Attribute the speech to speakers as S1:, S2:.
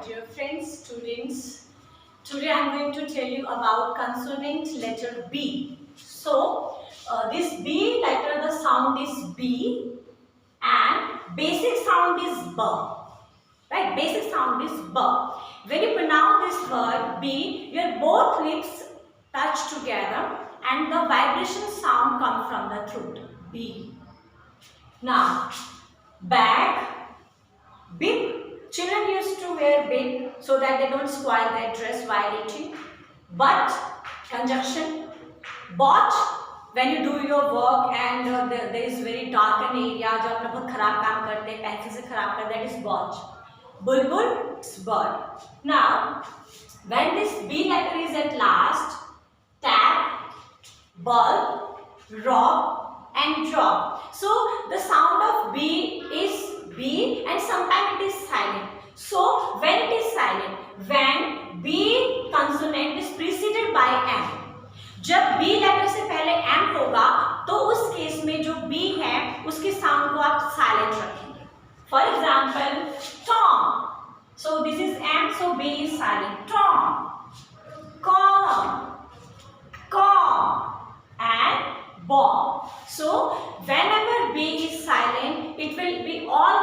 S1: dear friends, students. Today I am going to tell you about consonant letter B. So, this B letter, the sound is B and basic sound is B. Right? Basic sound is B. When you pronounce this word B, your both lips touch together and the vibration sound comes from the throat. B. Now, bag. Bib. Children used to wear bib so that they don't spoil their dress while eating. But conjunction. Botch. When you do your work and there is very darkened area, जो अपना बहुत खराब काम करते हैं, pencil से खराब करते हैं, that is botch. Bulbul, it's bird. Now, when this B letter is at last, tap, bulb, rob, and drop. So the sound of B is B and sometimes it is silent. So when it is silent, when B consonant is preceded by M. जब B letter से पहले M होगा तो उस case में जो B है उसके साउंड को आप साइलेंट रखेंगे. For example, Tom. So this is M, so B is silent. Tom, calm, calm, and bomb. So whenever B is silent, it will be all